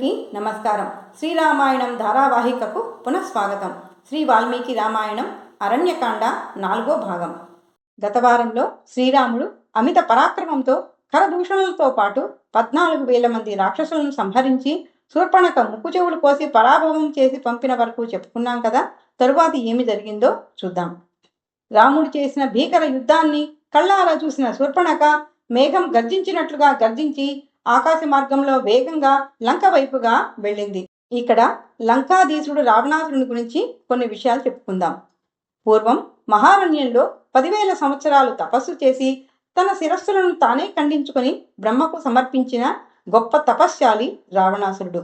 అందరికీ నమస్కారం. శ్రీరామాయణం ధారావాహికకు పునఃస్వాగతం. శ్రీ వాల్మీకి రామాయణం అరణ్యకాండ 4వ భాగం. గత వారంలో శ్రీరాముడు అమిత పరాక్రమంతో కరదూషణలతో పాటు 14,000 మంది రాక్షసులను సంహరించి శూర్పణఖ ముక్కు చెవులు కోసి పరాభవం చేసి పంపిన వరకు చెప్పుకున్నాం కదా. తరువాత ఏమి జరిగిందో చూద్దాం. రాముడు చేసిన భీకర యుద్ధాన్ని కళ్ళారా చూసిన శూర్పణఖ మేఘం గర్జించినట్లుగా గర్జించి ఆకాశ మార్గంలో వేగంగా లంక వైపుగా వెళ్ళింది. ఇక్కడ లంకాధీశుడు రావణాసురుని గురించి కొన్ని విషయాలు చెప్పుకుందాం. పూర్వం మహారణ్యంలో 10,000 సంవత్సరాలు తపస్సు చేసి తన శిరస్సులను తానే ఖండించుకొని బ్రహ్మకు సమర్పించిన గొప్ప తపశ్శాలి రావణాసురుడు.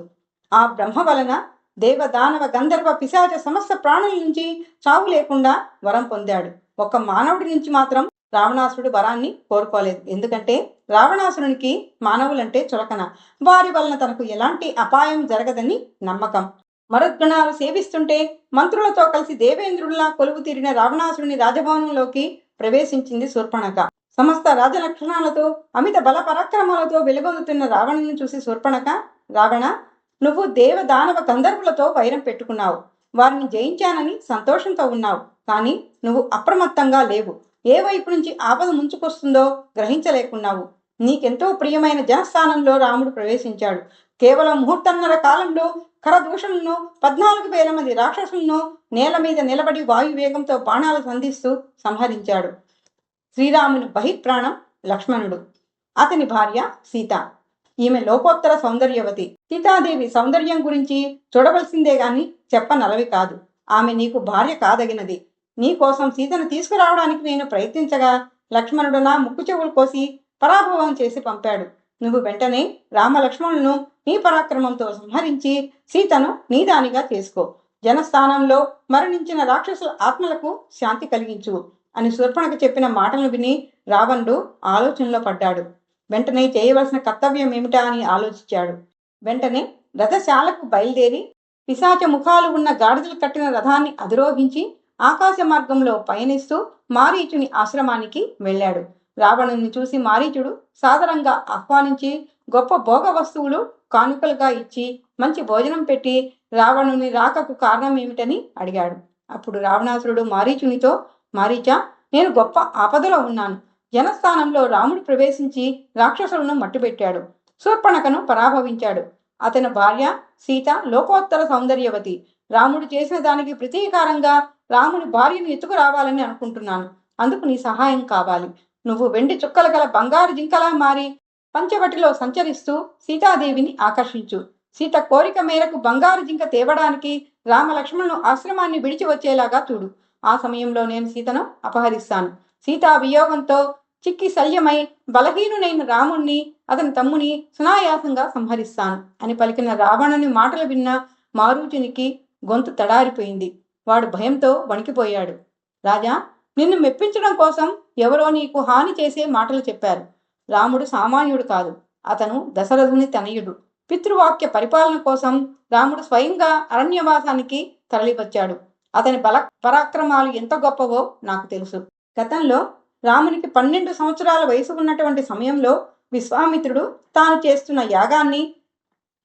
ఆ బ్రహ్మ వలన దేవదానవ గంధర్వ పిశాచ సమస్త ప్రాణుల నుంచి చావు లేకుండా వరం పొందాడు. ఒక మానవుడి నుంచి మాత్రం రావణాసురుడు వరాన్ని కోరుకోలేదు. ఎందుకంటే రావణాసురునికి మానవులంటే చులకన. వారి వలన తనకు ఎలాంటి అపాయం జరగదని నమ్మకం. మరుద్గణాలు సేవిస్తుంటే మంత్రులతో కలిసి దేవేంద్రుడిలా కొలువు తీరిన రావణాసురుని రాజభవనంలోకి ప్రవేశించింది శూర్పణఖ. సమస్త రాజలక్షణాలతో అమిత బల పరాక్రమాలతో వెలుగొందుతున్న రావణుని చూసి శూర్పణఖ, రావణ, నువ్వు దేవదానవ గంధర్వులతో వైరం పెట్టుకున్నావు. వారిని జయించానని సంతోషంతో ఉన్నావు. కానీ నువ్వు అప్రమత్తంగా లేవు. ఏ వైపు నుంచి ఆపద ముంచుకొస్తుందో గ్రహించలేకున్నావు. నీకెంతో ప్రియమైన జనస్థానంలో రాముడు ప్రవేశించాడు. కేవలం ముహూర్తన్నర కాలంలో కరదూషణను 14,000 మంది రాక్షసులను నేల మీద నిలబడి వాయువేగంతో బాణాలు సంధిస్తూ సంహరించాడు. శ్రీరాముని బహిప్రాణం లక్ష్మణుడు, అతని భార్య సీత. ఈమె లోకోత్తర సౌందర్యవతి. సీతాదేవి సౌందర్యం గురించి చూడవలసిందే గాని చెప్పనలవి కాదు. ఆమె నీకు భార్య కాదగినది. నీ కోసం సీతను తీసుకురావడానికి నేను ప్రయత్నించగా లక్ష్మణుడు నా ముక్కు చెవులు కోసి పరాభవం చేసి పంపాడు. నువ్వు వెంటనే రామలక్ష్మణులను నీ పరాక్రమంతో సంహరించి సీతను నీదానిగా చేసుకో. జనస్థానంలో మరణించిన రాక్షసుల ఆత్మలకు శాంతి కలిగించు అని శూర్పణఖ చెప్పిన మాటలను విని రావణుడు ఆలోచనలో పడ్డాడు. వెంటనే చేయవలసిన కర్తవ్యం ఏమిటా అని ఆలోచించాడు. వెంటనే రథశాలకు బయలుదేరి పిశాచ ముఖాలు ఉన్న గాడిదలు కట్టిన రథాన్ని అధిరోహించి ఆకాశ మార్గంలో పయనిస్తూ మారీచుని ఆశ్రమానికి వెళ్ళాడు. రావణుని చూసి మారీచుడు సాదరంగా ఆహ్వానించి గొప్ప భోగ వస్తువులు కానుకలుగా ఇచ్చి మంచి భోజనం పెట్టి రావణుని రాకకు కారణం ఏమిటని అడిగాడు. అప్పుడు రావణాసురుడు మారీచునితో, మారీచా, నేను గొప్ప ఆపదలో ఉన్నాను. జనస్థానంలో రాముడు ప్రవేశించి రాక్షసులను మట్టుబెట్టాడు. శూర్పణఖను పరాభవించాడు. అతని భార్య సీత లోకోత్తర సౌందర్యవతి. రాముడు చేసిన దానికి ప్రతీకారంగా రాముని భార్యను ఎత్తుకు రావాలని అనుకుంటున్నాను. అందుకు నీ సహాయం కావాలి. నువ్వు వెండి చుక్కలు గల బంగారు జింకలా మారి పంచవటిలో సంచరిస్తూ సీతాదేవిని ఆకర్షించు. సీత కోరిక మేరకు బంగారు జింక తేవడానికి రామలక్ష్మణులు ఆశ్రమాన్ని విడిచి వచ్చేలాగా చూడు. ఆ సమయంలో నేను సీతను అపహరిస్తాను. సీతా వియోగంతో చిక్కి శల్యమై బలహీనునైన రాముణ్ణి అతని తమ్ముని సునాయాసంగా సంహరిస్తాను అని పలికిన రావణుని మాటలు విన్న మారీచునికి గొంతు తడారిపోయింది. వాడు భయంతో వణికిపోయాడు. రాజా, నిన్ను మెప్పించడం కోసం ఎవరో నీకు హాని చేసే మాటలు చెప్పారు. రాముడు సామాన్యుడు కాదు. అతను దశరథుని తనయుడు. పితృవాక్య పరిపాలన కోసం రాముడు స్వయంగా అరణ్యవాసానికి తరలివచ్చాడు. అతని బల పరాక్రమాలు ఎంత గొప్పవో నాకు తెలుసు. గతంలో రామునికి 12 సంవత్సరాల వయసు ఉన్నటువంటి సమయంలో విశ్వామిత్రుడు తాను చేస్తున్న యాగాన్ని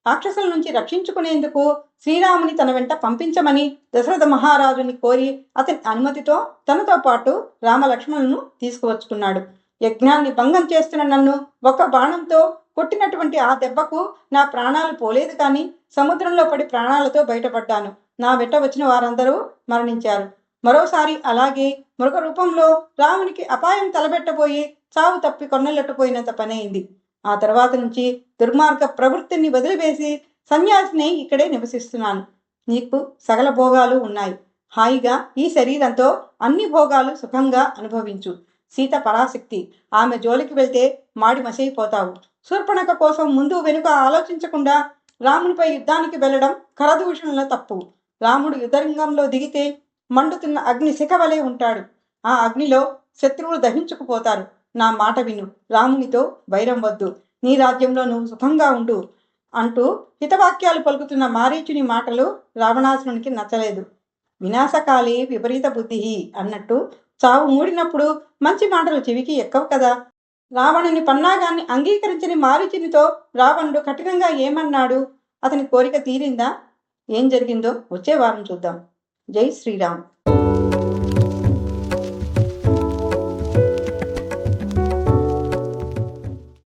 రాక్షసుల నుంచి రక్షించుకునేందుకు శ్రీరాముని తన వెంట పంపించమని దశరథ మహారాజుని కోరి అతని అనుమతితో తనతో పాటు రామలక్ష్మణులను తీసుకువచ్చుకున్నాడు. యజ్ఞాన్ని భంగం చేస్తున్న నన్ను ఒక బాణంతో కొట్టినటువంటి ఆ దెబ్బకు నా ప్రాణాలు పోలేదు, కానీ సముద్రంలో పడి ప్రాణాలతో బయటపడ్డాను. నా వెంట వచ్చిన వారందరూ మరణించారు. మరోసారి అలాగే మరొక రూపంలో రామునికి అపాయం తలబెట్టబోయి చావు తప్పి కొన్నెల్లట్టుపోయినంత పనైంది. ఆ తర్వాత నుంచి దుర్మార్గ ప్రవృత్తిని వదిలివేసి సన్యాసిని ఇక్కడే నివసిస్తున్నాను. నీకు సకల భోగాలు ఉన్నాయి. హాయిగా ఈ శరీరంతో అన్ని భోగాలు సుఖంగా అనుభవించు. సీత పరాశక్తి. ఆమె జోలికి వెళ్తే మాడి మసైపోతావు. శూర్పణఖ కోసం ముందు వెనుక ఆలోచించకుండా రామునిపై యుద్ధానికి వెళ్ళడం కరదూషణల తప్పు. రాముడు యుద్ధరంగంలో దిగితే మండుతున్న అగ్ని శిఖ వలె ఉంటాడు. ఆ అగ్నిలో శత్రువులు దహించుకుపోతారు. నా మాట విను. రామునితో వైరం వద్దు. నీ రాజ్యంలో నువ్వు సుఖంగా ఉండు అంటూ హితవాక్యాలు పలుకుతున్న మారీచుని మాటలు రావణాసురునికి నచ్చలేదు. వినాశకాలే విపరీత బుద్ధి అన్నట్టు చావు మూడినప్పుడు మంచి మాటలు చెవికి ఎక్కవు కదా. రావణుని పన్నాగాన్ని అంగీకరించని మారీచునితో రావణుడు కఠినంగా ఏమన్నాడు? అతని కోరిక తీరిందా? ఏం జరిగిందో వచ్చే వారం చూద్దాం. జై శ్రీరామ్.